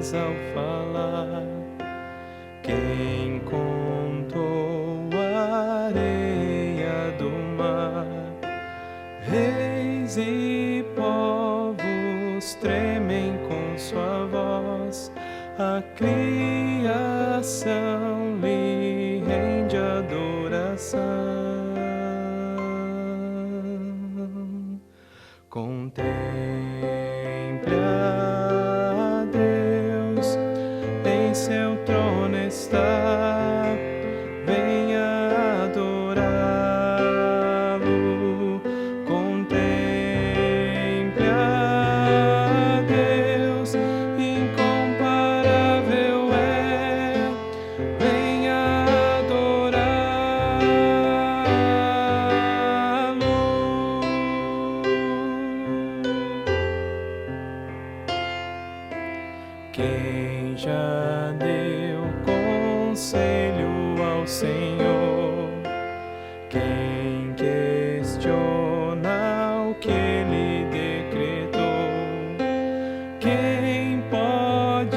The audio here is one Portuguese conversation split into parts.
águas ao falar. Quem contou a areia do mar? Reis e povos tremem com sua voz. A criação lhe rende adoração. Contemple a Deus, em seu trono está. Venha adorá-lo. Contemple a Deus, incomparável é. Venha adorá-lo. Quem já deu conselho ao Senhor? Quem questiona o que Ele decretou? Quem pode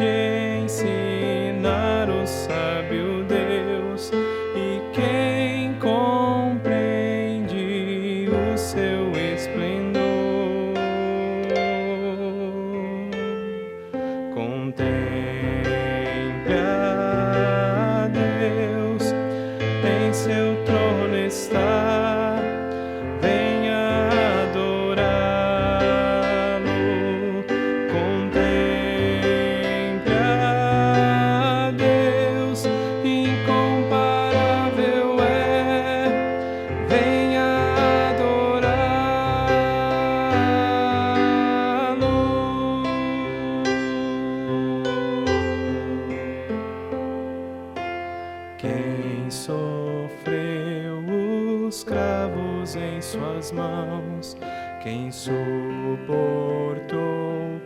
ensinar o sábio Deus? E quem compreende o seu esplendor? Contemple a Deus, em seu trono está. Venha adorá-lo. Contemple a Deus, incomparável é. Venha adorá-lo. Quem sofreu os cravos em suas mãos? Quem suportou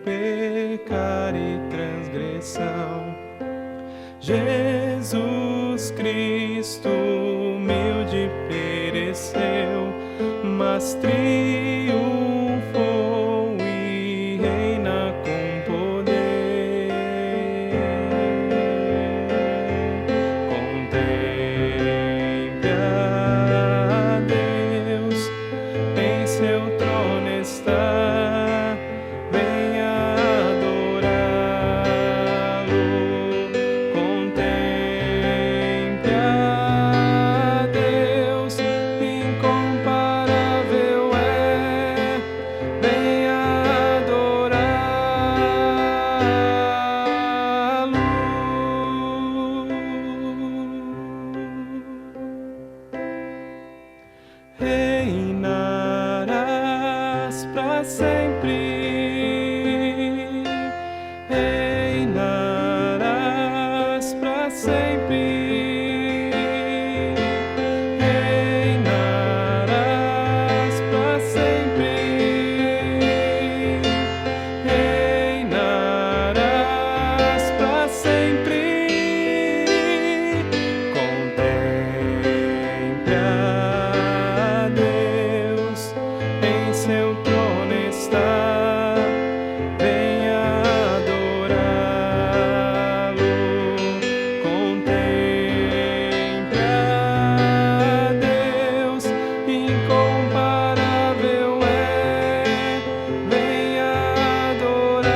pecar e transgressão? Jesus Cristo humilde pereceu, mas triunfou e reina com poder. Contemple a Deus, em seu trono está. Venha adorá-lo. Contemple a Deus, incomparável é. Venha adorá-lo. Reinarás para sempre. Reinarás para sempre. Reinarás para sempre. Reinarás para sempre. Contemple a Deus, em seu trono está. Venha adorá-lo. Contemple a Deus, incomparável é. Venha adorá-lo.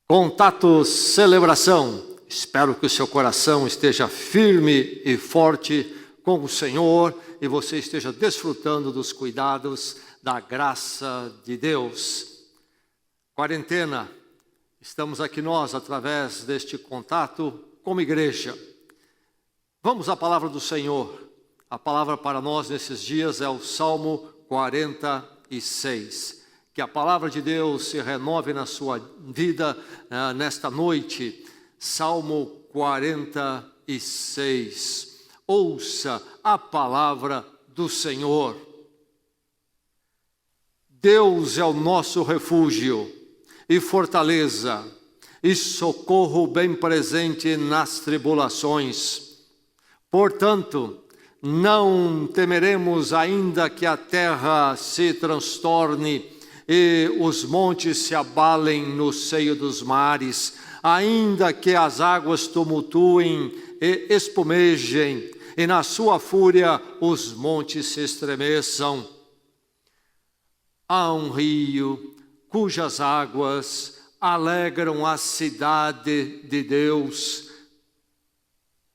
Contato Celebração. Espero que o seu coração esteja firme e forte com o Senhor e você esteja desfrutando dos cuidados da graça de Deus. Quarentena, estamos aqui nós através deste contato como igreja. Vamos à palavra do Senhor. A palavra para nós nesses dias é o Salmo 46. Que a palavra de Deus se renove na sua vida nesta noite. Salmo 46. Ouça a palavra do Senhor. Deus é o nosso refúgio e fortaleza, e socorro bem presente nas tribulações. Portanto, não temeremos ainda que a terra se transtorne e os montes se abalem no seio dos mares, ainda que as águas tumultuem e espumejem, e na sua fúria os montes se estremeçam. Há um rio cujas águas alegram a cidade de Deus,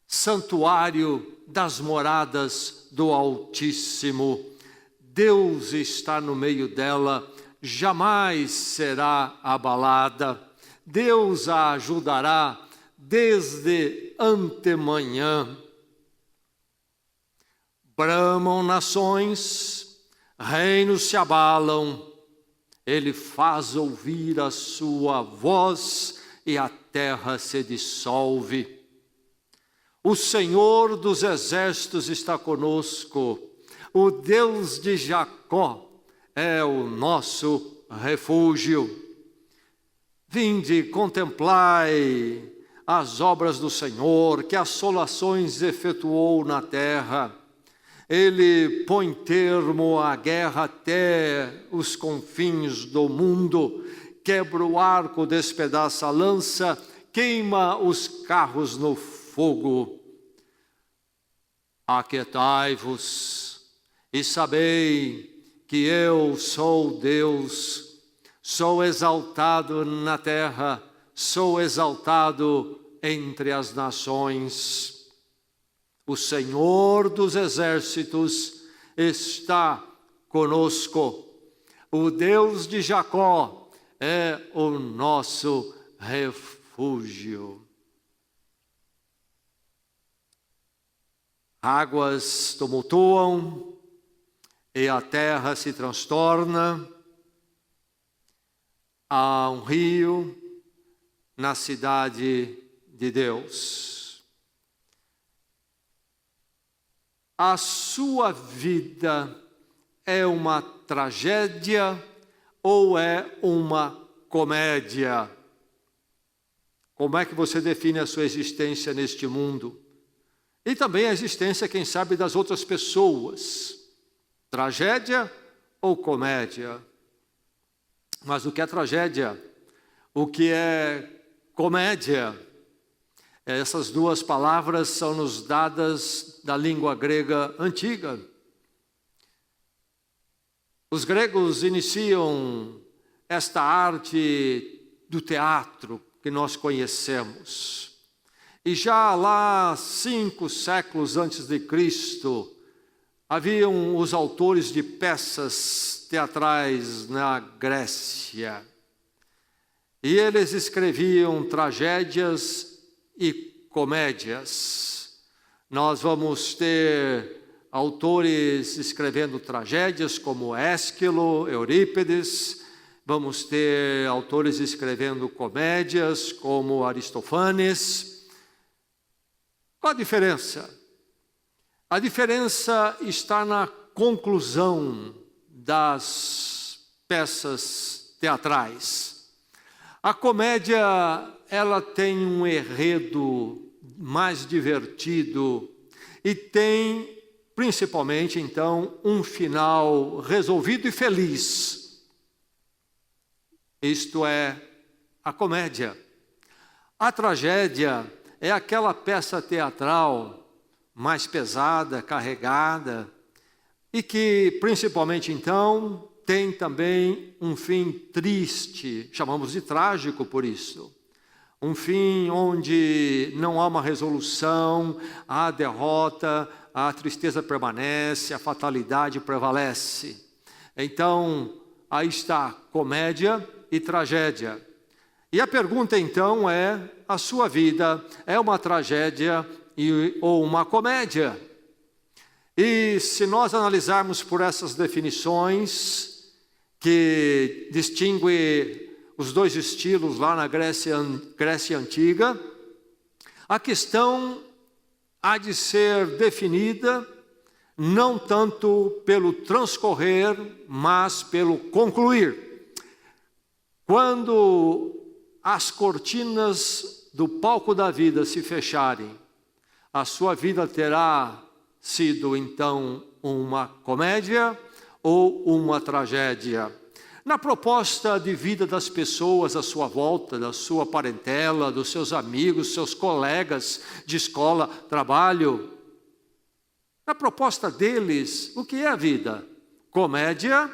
santuário das moradas do Altíssimo. Deus está no meio dela, jamais será abalada. Deus a ajudará desde antemanhã. Bramam nações, reinos se abalam, ele faz ouvir a sua voz e a terra se dissolve. O Senhor dos exércitos está conosco, o Deus de Jacó é o nosso refúgio. Vinde, contemplai as obras do Senhor, que assolações efetuou na terra. Ele põe termo à guerra até os confins do mundo, quebra o arco, despedaça a lança, queima os carros no fogo. Aquietai-vos e sabei que eu sou Deus, sou exaltado na terra, sou exaltado entre as nações. O Senhor dos exércitos está conosco. O Deus de Jacó é o nosso refúgio. Águas tumultuam e a terra se transtorna. Há um rio na cidade de Deus. A sua vida é uma tragédia ou é uma comédia? Como é que você define a sua existência neste mundo? E também a existência, quem sabe, das outras pessoas. Tragédia ou comédia? Mas o que é tragédia? O que é comédia? Essas duas palavras são nos dadas da língua grega antiga. Os gregos iniciam esta arte do teatro que nós conhecemos. E já lá 5 séculos antes de Cristo, haviam os autores de peças teatrais na Grécia. E eles escreviam tragédias e comédias. Nós vamos ter autores escrevendo tragédias como Ésquilo, Eurípides. Vamos ter autores escrevendo comédias como Aristofanes. Qual a diferença? A diferença está na conclusão das peças teatrais. A comédia, ela tem um enredo mais divertido e tem, principalmente, então, um final resolvido e feliz. Isto é a comédia. A tragédia é aquela peça teatral mais pesada, carregada, e que, principalmente, então, tem também um fim triste, chamamos de trágico por isso. Um fim onde não há uma resolução, há derrota, a tristeza permanece, a fatalidade prevalece. Então, aí está comédia e tragédia. E a pergunta então é, a sua vida é uma tragédia ou uma comédia? E se nós analisarmos por essas definições que distinguem os dois estilos lá na Grécia Antiga, a questão há de ser definida não tanto pelo transcorrer, mas pelo concluir. Quando as cortinas do palco da vida se fecharem, a sua vida terá sido então uma comédia ou uma tragédia. Na proposta de vida das pessoas à sua volta, da sua parentela, dos seus amigos, seus colegas de escola, trabalho. Na proposta deles, o que é a vida? Comédia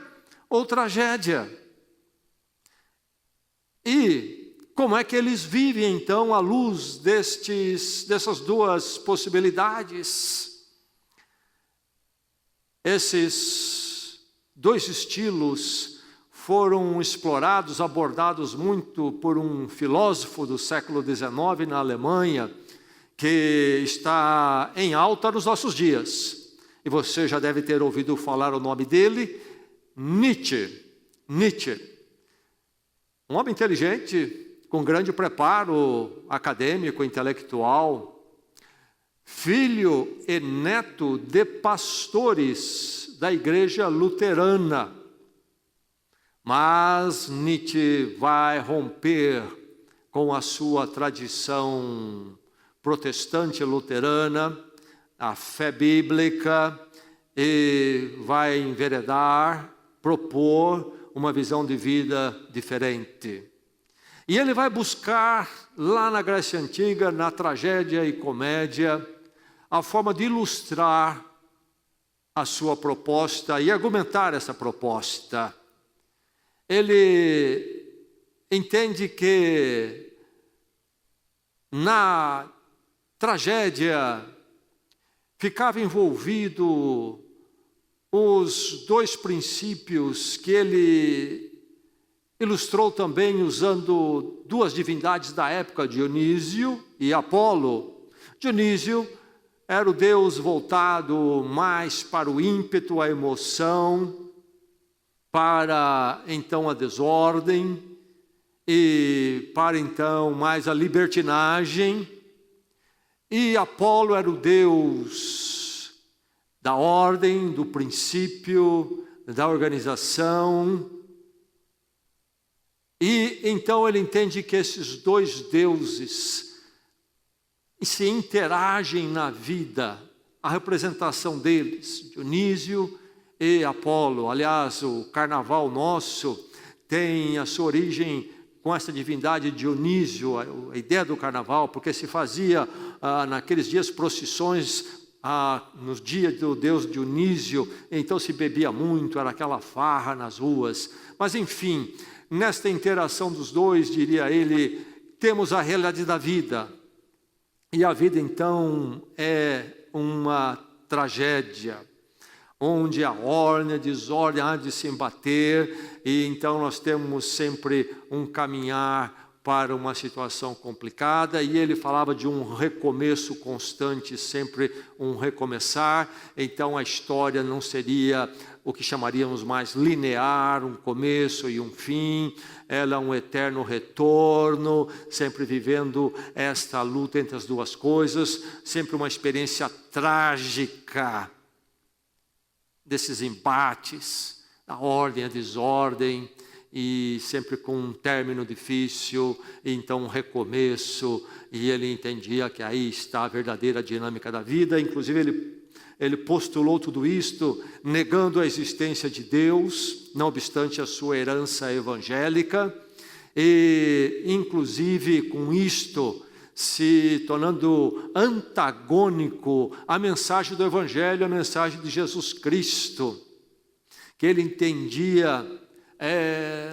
ou tragédia? E como é que eles vivem então à luz dessas duas possibilidades? Esses dois estilos foram explorados, abordados muito por um filósofo do século XIX na Alemanha, que está em alta nos nossos dias. E você já deve ter ouvido falar o nome dele, Nietzsche. Um homem inteligente, com grande preparo acadêmico, intelectual, filho e neto de pastores da igreja luterana. Mas Nietzsche vai romper com a sua tradição protestante luterana, a fé bíblica, e vai enveredar, propor uma visão de vida diferente. E ele vai buscar, lá na Grécia Antiga, na tragédia e comédia, a forma de ilustrar a sua proposta e argumentar essa proposta. Ele entende que na tragédia ficava envolvido os dois princípios que ele ilustrou também usando duas divindades da época, Dionísio e Apolo. Dionísio era o deus voltado mais para o ímpeto, a emoção, para então a desordem e para então mais a libertinagem. E Apolo era o deus da ordem, do princípio, da organização. E então ele entende que esses dois deuses se interagem na vida, a representação deles, Dionísio e Apolo. Aliás, o carnaval nosso tem a sua origem com essa divindade Dionísio, a ideia do carnaval, porque se fazia naqueles dias procissões nos dias do deus Dionísio, então se bebia muito, era aquela farra nas ruas. Mas enfim, nesta interação dos dois, diria ele, temos a realidade da vida. E a vida então é uma tragédia, onde a ordem, a desordem há de se embater, e então nós temos sempre um caminhar para uma situação complicada, e ele falava de um recomeço constante, sempre um recomeçar. Então a história não seria o que chamaríamos mais linear, um começo e um fim, ela é um eterno retorno, sempre vivendo esta luta entre as duas coisas, sempre uma experiência trágica desses embates, a ordem, a desordem, e sempre com um término difícil, e então um recomeço, e ele entendia que aí está a verdadeira dinâmica da vida. Inclusive ele postulou tudo isto negando a existência de Deus, não obstante a sua herança evangélica, e inclusive com isto se tornando antagônico à mensagem do Evangelho, à mensagem de Jesus Cristo, que ele entendia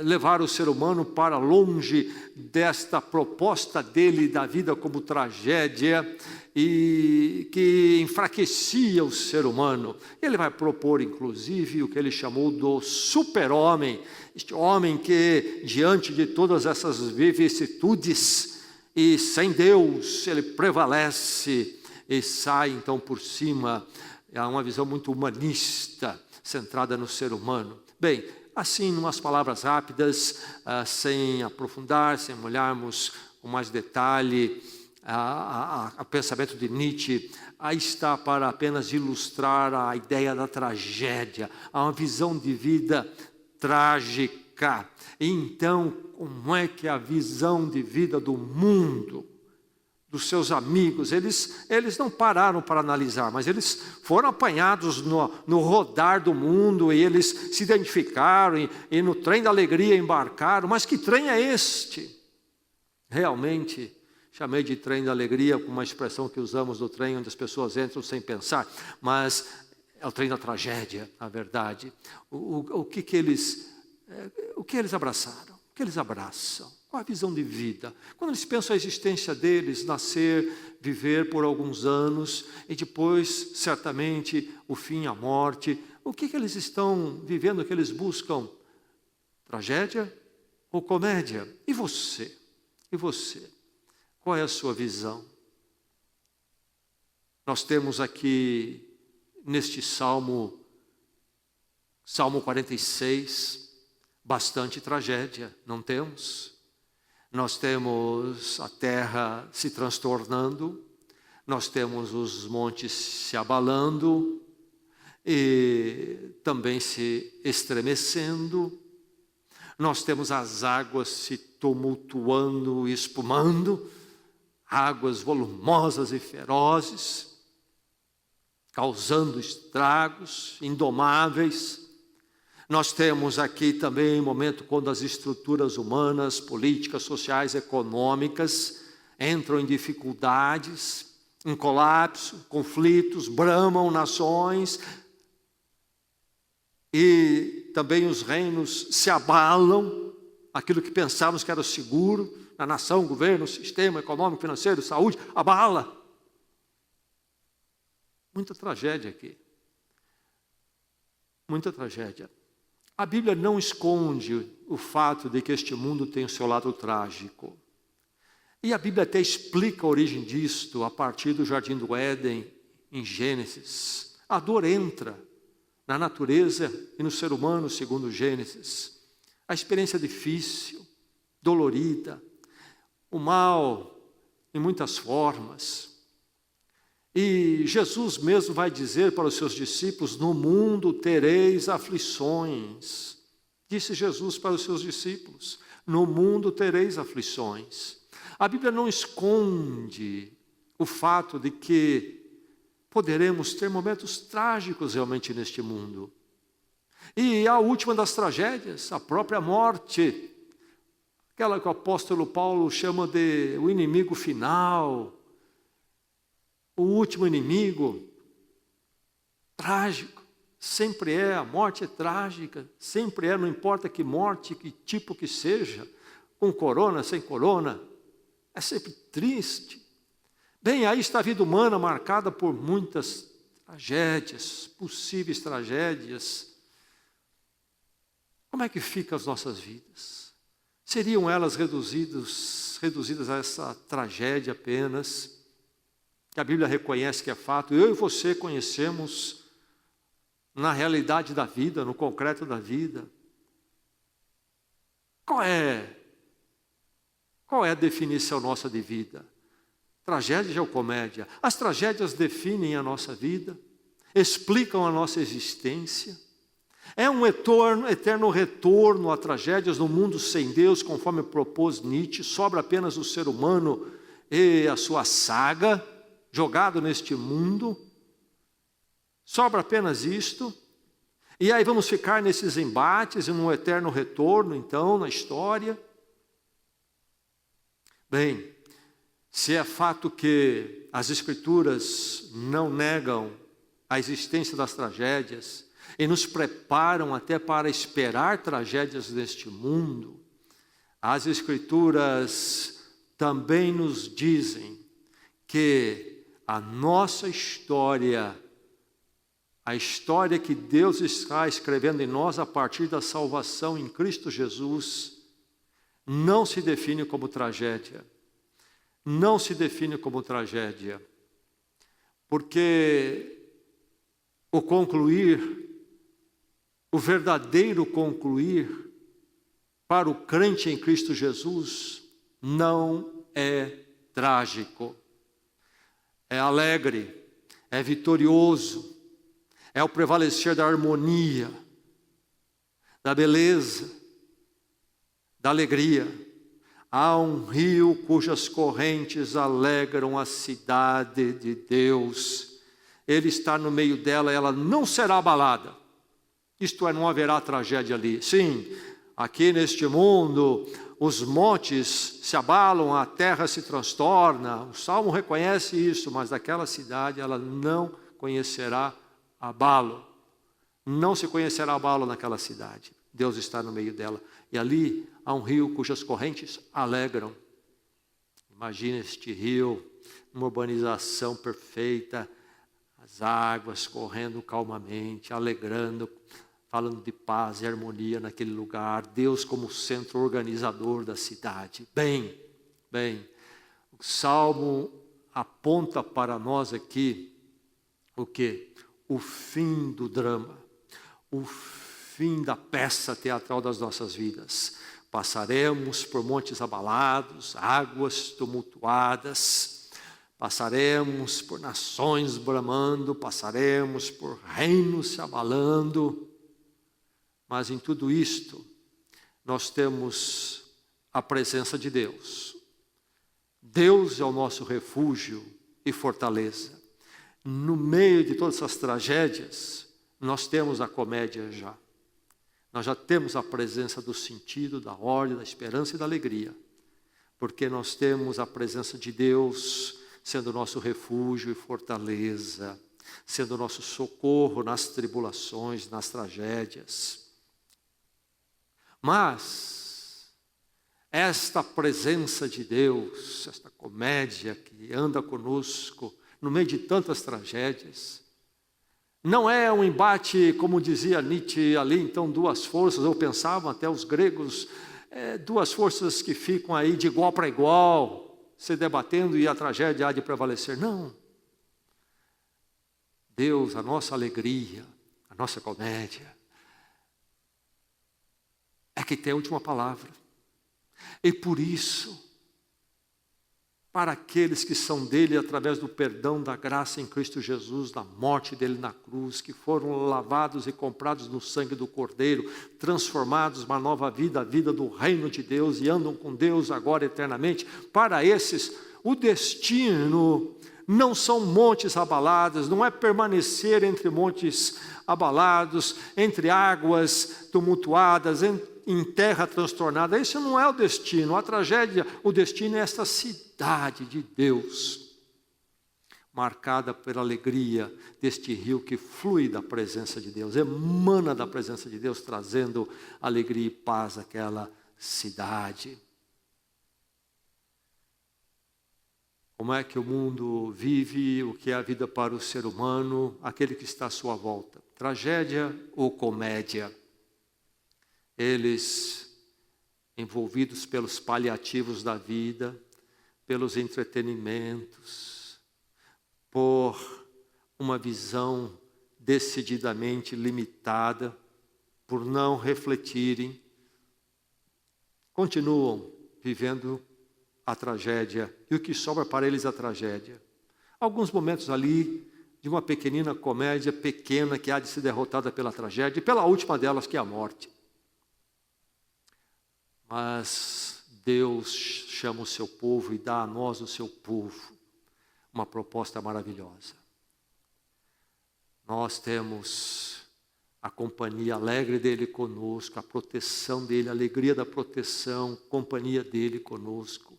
levar o ser humano para longe desta proposta dele da vida como tragédia e que enfraquecia o ser humano. Ele vai propor inclusive o que ele chamou do super-homem, este homem que diante de todas essas vicissitudes e sem Deus ele prevalece e sai então por cima. É uma visão muito humanista, centrada no ser humano. Bem, assim, em umas palavras rápidas, sem aprofundar, sem olharmos com mais detalhe o pensamento de Nietzsche, aí está para apenas ilustrar a ideia da tragédia, uma visão de vida trágica. Então, como é que a visão de vida do mundo dos seus amigos, eles não pararam para analisar, mas eles foram apanhados no rodar do mundo, e eles se identificaram, e no trem da alegria embarcaram. Mas que trem é este? Realmente, chamei de trem da alegria, com uma expressão que usamos do trem, onde as pessoas entram sem pensar, mas é o trem da tragédia, na verdade. O que eles abraçaram? O que eles abraçam? Qual a visão de vida? Quando eles pensam a existência deles, nascer, viver por alguns anos, e depois, certamente, o fim, a morte, o que eles estão vivendo, o que eles buscam? Tragédia ou comédia? E você? E você? Qual é a sua visão? Nós temos aqui, neste Salmo 46, bastante tragédia, não temos? Nós temos a terra se transtornando, nós temos os montes se abalando e também se estremecendo, nós temos as águas se tumultuando e espumando, águas volumosas e ferozes, causando estragos indomáveis. Nós temos aqui também um momento quando as estruturas humanas, políticas, sociais, econômicas entram em dificuldades, em colapso, conflitos, bramam nações, e também os reinos se abalam, aquilo que pensávamos que era seguro, na nação, governo, sistema econômico, financeiro, saúde, abala. Muita tragédia aqui. Muita tragédia. A Bíblia não esconde o fato de que este mundo tem o seu lado trágico. E a Bíblia até explica a origem disto a partir do Jardim do Éden, em Gênesis. A dor entra na natureza e no ser humano, segundo Gênesis. A experiência difícil, dolorida, o mal em muitas formas. E Jesus mesmo vai dizer para os seus discípulos: no mundo tereis aflições. Disse Jesus para os seus discípulos: no mundo tereis aflições. A Bíblia não esconde o fato de que poderemos ter momentos trágicos realmente neste mundo. E a última das tragédias, a própria morte, aquela que o apóstolo Paulo chama de o inimigo final, o último inimigo, trágico, sempre é, a morte é trágica, sempre é, não importa que morte, que tipo que seja, com corona, sem corona, é sempre triste. Bem, aí está a vida humana marcada por muitas tragédias, possíveis tragédias. Como é que ficam as nossas vidas? Seriam elas reduzidas a essa tragédia apenas? Que a Bíblia reconhece que é fato, eu e você conhecemos na realidade da vida, no concreto da vida. Qual é a definição nossa de vida? Tragédia ou comédia? As tragédias definem a nossa vida, explicam a nossa existência. É um eterno retorno a tragédias no mundo sem Deus, conforme propôs Nietzsche. Sobra apenas o ser humano e a sua saga, jogado neste mundo, sobra apenas isto, e aí vamos ficar nesses embates e num eterno retorno, então, na história. Bem, se é fato que as Escrituras não negam a existência das tragédias e nos preparam até para esperar tragédias neste mundo, as Escrituras também nos dizem que a nossa história, a história que Deus está escrevendo em nós a partir da salvação em Cristo Jesus, não se define como tragédia. Não se define como tragédia. Porque o concluir, o verdadeiro concluir para o crente em Cristo Jesus não é trágico. É alegre, é vitorioso, é o prevalecer da harmonia, da beleza, da alegria. Há um rio cujas correntes alegram a cidade de Deus. Ele está no meio dela, ela não será abalada. Isto é, não haverá tragédia ali. Sim, aqui neste mundo, os montes se abalam, a terra se transtorna. O Salmo reconhece isso, mas daquela cidade ela não conhecerá abalo. Não se conhecerá abalo naquela cidade. Deus está no meio dela. E ali há um rio cujas correntes alegram. Imagina este rio, uma urbanização perfeita, as águas correndo calmamente, alegrando, falando de paz e harmonia naquele lugar. Deus como centro organizador da cidade. Bem, o Salmo aponta para nós aqui o quê? O fim do drama, o fim da peça teatral das nossas vidas. Passaremos por montes abalados, águas tumultuadas, passaremos por nações bramando, passaremos por reinos se abalando, mas em tudo isto nós temos a presença de Deus. Deus é o nosso refúgio e fortaleza. No meio de todas essas tragédias, nós temos a comédia já. Nós já temos a presença do sentido, da ordem, da esperança e da alegria. Porque nós temos a presença de Deus sendo nosso refúgio e fortaleza, sendo nosso socorro nas tribulações, nas tragédias. Mas esta presença de Deus, esta comédia que anda conosco no meio de tantas tragédias, não é um embate, como dizia Nietzsche ali, então duas forças, ou pensavam até os gregos, duas forças que ficam aí de igual para igual, se debatendo e a tragédia há de prevalecer. Não. Deus, a nossa alegria, a nossa comédia, é que tem a última palavra. E por isso, para aqueles que são dele através do perdão da graça em Cristo Jesus, da morte dele na cruz, que foram lavados e comprados no sangue do Cordeiro, transformados uma nova vida, a vida do reino de Deus, e andam com Deus agora eternamente, para esses o destino não são montes abalados, não é permanecer entre montes abalados, entre águas tumultuadas, em terra transtornada. Esse não é o destino. A tragédia, o destino é esta cidade de Deus, marcada pela alegria deste rio que flui da presença de Deus, emana da presença de Deus, trazendo alegria e paz àquela cidade. Como é que o mundo vive, o que é a vida para o ser humano, aquele que está à sua volta? Tragédia ou comédia? Eles, envolvidos pelos paliativos da vida, pelos entretenimentos, por uma visão decididamente limitada, por não refletirem, continuam vivendo a tragédia, e o que sobra para eles é a tragédia. Alguns momentos ali de uma pequenina comédia pequena que há de ser derrotada pela tragédia, e pela última delas, que é a morte. Mas Deus chama o seu povo e dá a nós, o seu povo, uma proposta maravilhosa. Nós temos a companhia alegre dele conosco, a proteção dele, a alegria da proteção, companhia dele conosco.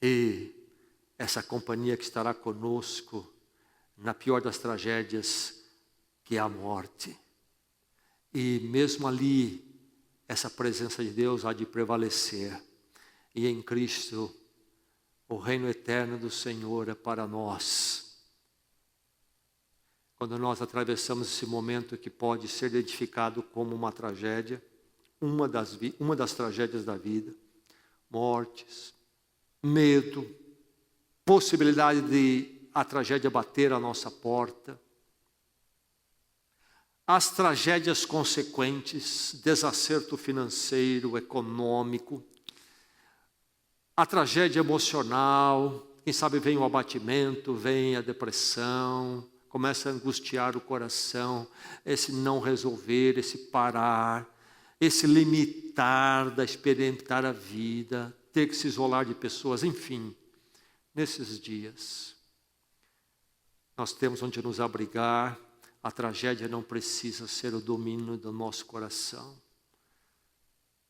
E essa companhia que estará conosco na pior das tragédias, que é a morte. E mesmo ali, essa presença de Deus há de prevalecer. E em Cristo, o reino eterno do Senhor é para nós. Quando nós atravessamos esse momento que pode ser identificado como uma tragédia, uma das tragédias da vida, mortes, medo, possibilidade de a tragédia bater à nossa porta, as tragédias consequentes, desacerto financeiro, econômico, a tragédia emocional, quem sabe vem o abatimento, vem a depressão, começa a angustiar o coração, esse não resolver, esse parar, esse limitar da experimentar a vida, ter que se isolar de pessoas, enfim, nesses dias, nós temos onde nos abrigar. A tragédia não precisa ser o domínio do nosso coração.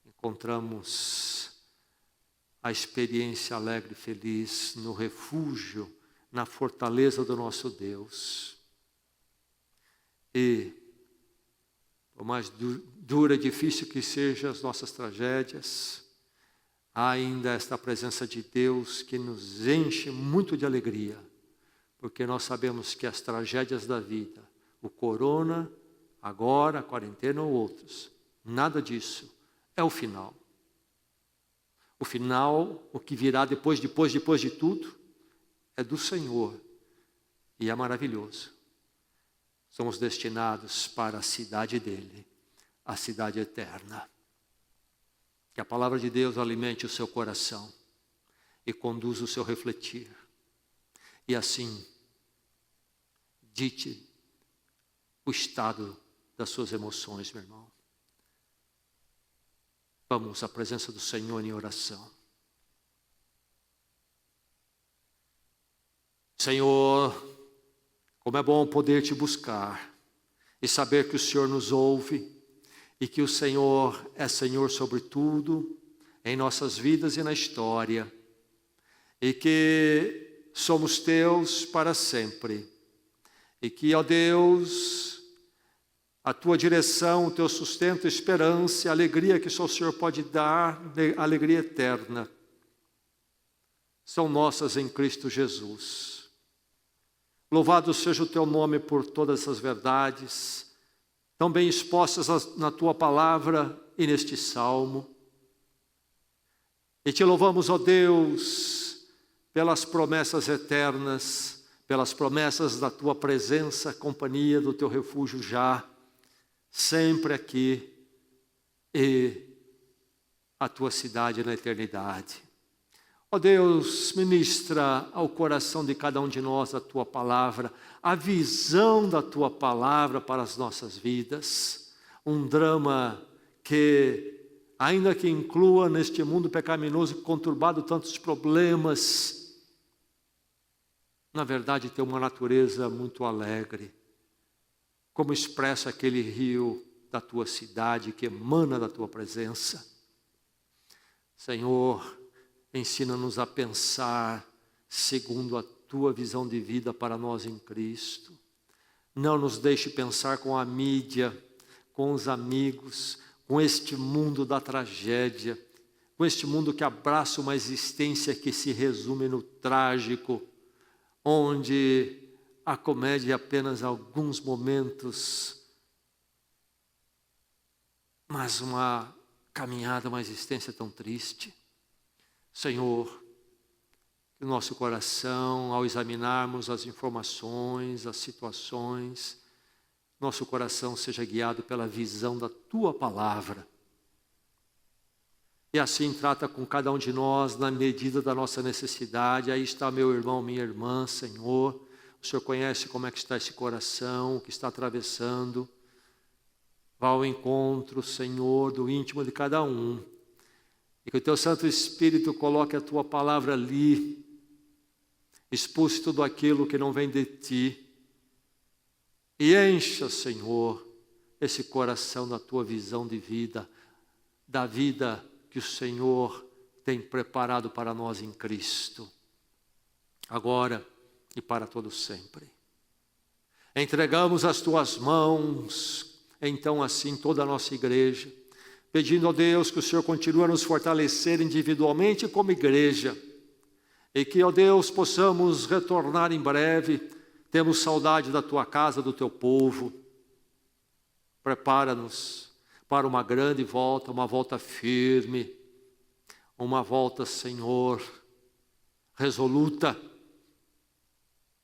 Encontramos a experiência alegre e feliz no refúgio, na fortaleza do nosso Deus. E, por mais dura e difícil que sejam as nossas tragédias, há ainda esta presença de Deus que nos enche muito de alegria, porque nós sabemos que as tragédias da vida, o corona, agora, a quarentena ou outros, nada disso é o final. O final, o que virá depois de tudo, é do Senhor e é maravilhoso. Somos destinados para a cidade dele, a cidade eterna. Que a palavra de Deus alimente o seu coração e conduza o seu refletir. E assim, dite o estado das suas emoções, meu irmão. Vamos à presença do Senhor em oração. Senhor, como é bom poder te buscar e saber que o Senhor nos ouve e que o Senhor é Senhor sobre tudo em nossas vidas e na história, e que somos teus para sempre, e que, ó Deus, a tua direção, o teu sustento, esperança, a alegria que só o Senhor pode dar, alegria eterna, são nossas em Cristo Jesus. Louvado seja o teu nome por todas essas verdades, tão bem expostas na tua palavra e neste salmo. E te louvamos, ó Deus, pelas promessas eternas, pelas promessas da tua presença, companhia do teu refúgio já, sempre aqui, e a tua cidade na eternidade. Ó Deus, ministra ao coração de cada um de nós a tua palavra, a visão da tua palavra para as nossas vidas. Um drama que, ainda que inclua neste mundo pecaminoso, conturbado tantos problemas, na verdade tem uma natureza muito alegre, como expressa aquele rio da tua cidade que emana da tua presença. Senhor, ensina-nos a pensar segundo a tua visão de vida para nós em Cristo. Não nos deixe pensar com a mídia, com os amigos, com este mundo da tragédia, com este mundo que abraça uma existência que se resume no trágico, onde a comédia é apenas alguns momentos, mas uma caminhada, uma existência tão triste. Senhor, que o nosso coração, ao examinarmos as informações, as situações, nosso coração seja guiado pela visão da tua palavra. E assim trata com cada um de nós na medida da nossa necessidade. Aí está meu irmão, minha irmã, Senhor. O Senhor conhece como é que está esse coração, o que está atravessando. Vá ao encontro, Senhor, do íntimo de cada um. E que o teu Santo Espírito coloque a tua palavra ali, expulse tudo aquilo que não vem de ti. E encha, Senhor, esse coração da tua visão de vida, da vida que o Senhor tem preparado para nós em Cristo, agora e para todo sempre. Entregamos as tuas mãos, então assim toda a nossa igreja, pedindo a Deus que o Senhor continue a nos fortalecer individualmente como igreja, e que, ó Deus, possamos retornar em breve. Temos saudade da tua casa, do teu povo. Prepara-nos para uma grande volta, uma volta firme, uma volta, Senhor, resoluta.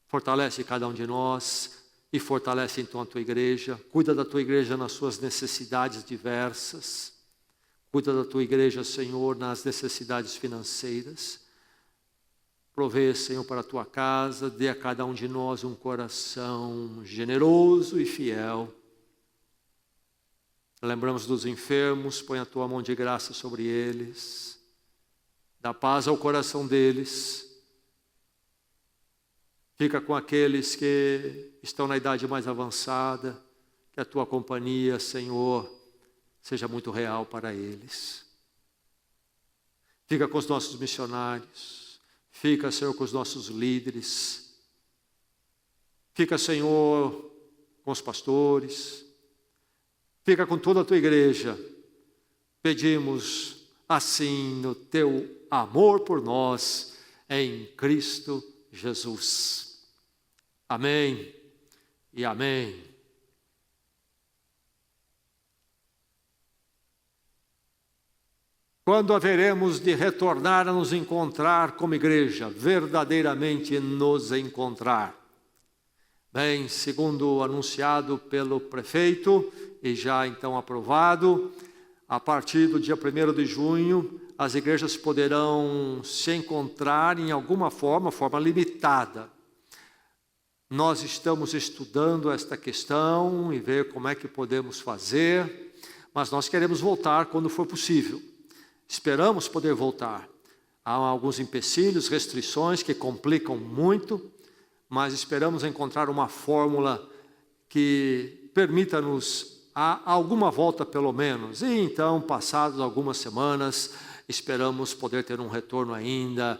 Fortalece cada um de nós e fortalece então a tua igreja. Cuida da tua igreja nas suas necessidades diversas. Cuida da tua igreja, Senhor, nas necessidades financeiras. Provê, Senhor, para a tua casa. Dê a cada um de nós um coração generoso e fiel. Lembramos dos enfermos, põe a tua mão de graça sobre eles. Dá paz ao coração deles. Fica com aqueles que estão na idade mais avançada. Que a tua companhia, Senhor, seja muito real para eles. Fica com os nossos missionários. Fica, Senhor, com os nossos líderes. Fica, Senhor, com os pastores. Fica com toda a tua igreja. Pedimos assim no teu amor por nós, em Cristo Jesus. Amém e amém. Quando haveremos de retornar a nos encontrar como igreja, verdadeiramente nos encontrar? Bem, segundo anunciado pelo prefeito e já então aprovado, a partir do dia 1º de junho, as igrejas poderão se encontrar em alguma forma limitada. Nós estamos estudando esta questão e ver como é que podemos fazer, mas nós queremos voltar quando for possível. Esperamos poder voltar. Há alguns empecilhos, restrições que complicam muito, mas esperamos encontrar uma fórmula que permita-nos alguma volta pelo menos. E então, passadas algumas semanas, esperamos poder ter um retorno ainda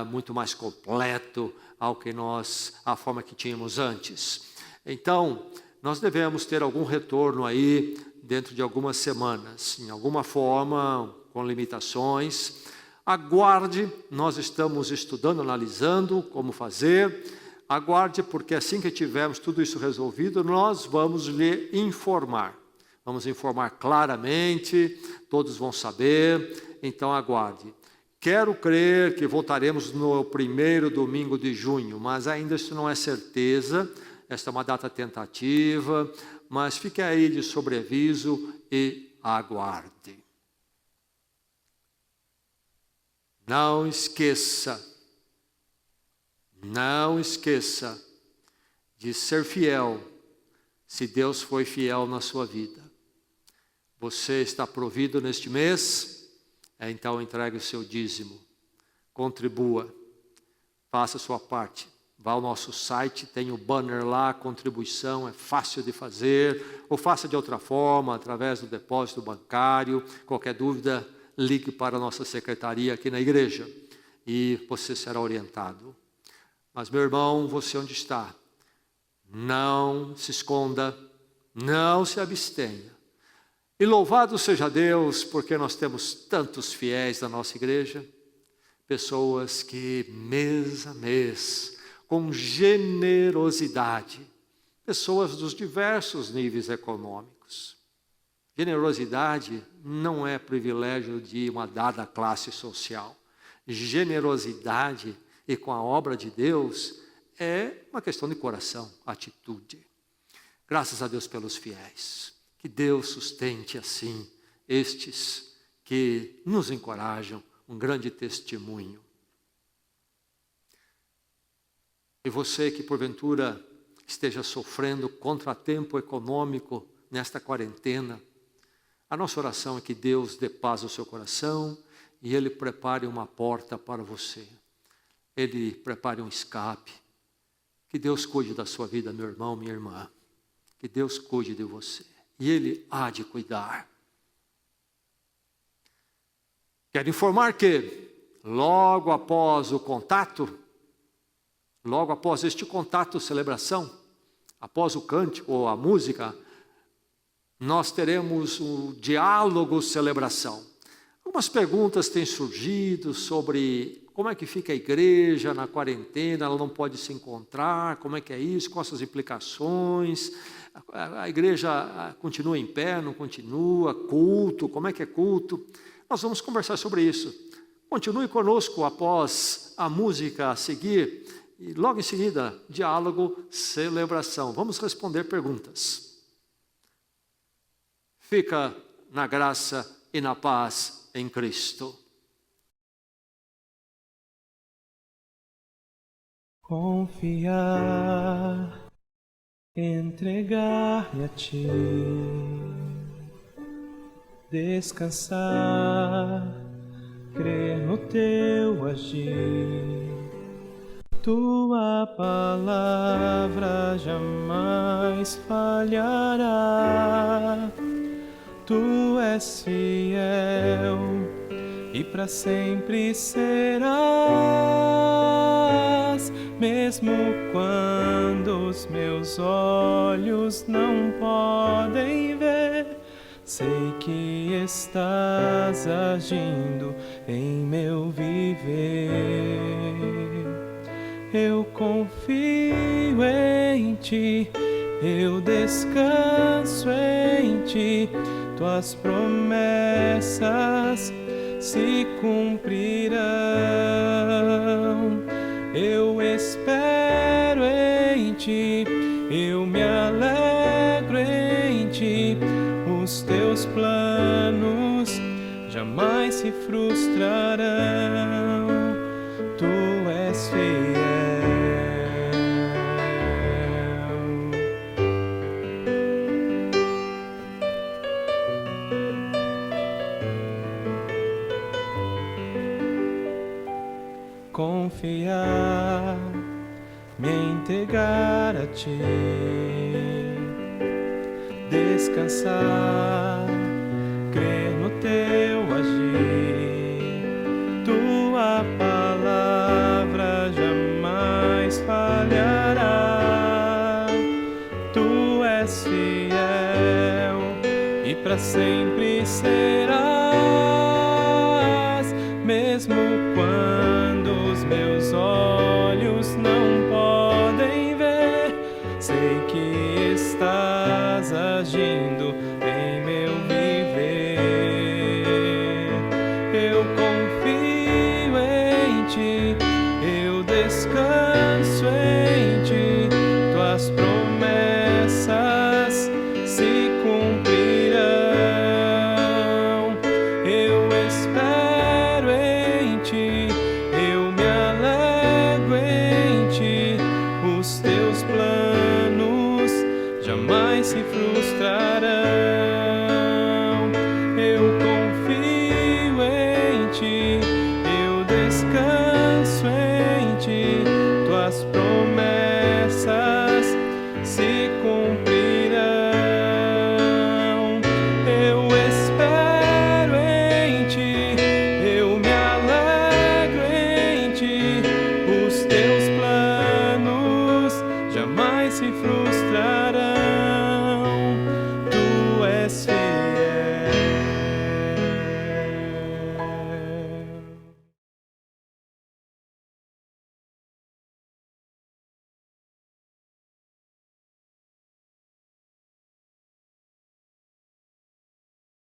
muito mais completo à forma que tínhamos antes. Então, nós devemos ter algum retorno aí dentro de algumas semanas, em alguma forma, com limitações. Aguarde, nós estamos estudando, analisando como fazer. Aguarde, porque assim que tivermos tudo isso resolvido, nós vamos lhe informar. Vamos informar claramente, todos vão saber, então aguarde. Quero crer que voltaremos no 1º domingo de junho, mas ainda isso não é certeza, esta é uma data tentativa, mas fique aí de sobreaviso e aguarde. Não esqueça de ser fiel, se Deus foi fiel na sua vida. Você está provido neste mês? Então entregue o seu dízimo, contribua, faça a sua parte. Vá ao nosso site, tem o banner lá, contribuição, é fácil de fazer, ou faça de outra forma, através do depósito bancário. Qualquer dúvida, ligue para a nossa secretaria aqui na igreja e você será orientado. Mas, meu irmão, você onde está? Não se esconda, não se abstenha. E louvado seja Deus, porque nós temos tantos fiéis da nossa igreja, pessoas que mês a mês, com generosidade, pessoas dos diversos níveis econômicos. Generosidade não é privilégio de uma dada classe social. Generosidade, e com a obra de Deus, é uma questão de coração, atitude. Graças a Deus pelos fiéis. Que Deus sustente assim estes que nos encorajam, um grande testemunho. E você que porventura esteja sofrendo contratempo econômico nesta quarentena, a nossa oração é que Deus dê paz ao seu coração e Ele prepare uma porta para você. Ele prepare um escape. Que Deus cuide da sua vida, meu irmão, minha irmã. Que Deus cuide de você. E Ele há de cuidar. Quero informar que, logo após o contato, logo após este contato, celebração, após o cântico ou a música, nós teremos o diálogo celebração. Algumas perguntas têm surgido sobre como é que fica a igreja na quarentena, ela não pode se encontrar, como é que é isso, quais as implicações, a igreja continua em pé, não continua, culto, como é que é culto? Nós vamos conversar sobre isso. Continue conosco após a música a seguir, e logo em seguida, diálogo, celebração. Vamos responder perguntas. Fica na graça e na paz em Cristo. Confiar, entregar-me a ti, descansar, crer no teu agir. Tua palavra jamais falhará. Tu és fiel e para sempre serás, mesmo quando os meus olhos não podem ver. Sei que estás agindo em meu viver. Eu confio em ti, eu descanso em ti. Tuas promessas se cumprirão. Eu espero em ti, eu me alegro em ti. Os teus planos jamais se frustrarão. Tu és fiel. Confiar, me entregar a ti, descansar, crer no teu agir. Tua palavra jamais falhará. Tu és fiel e para sempre serás.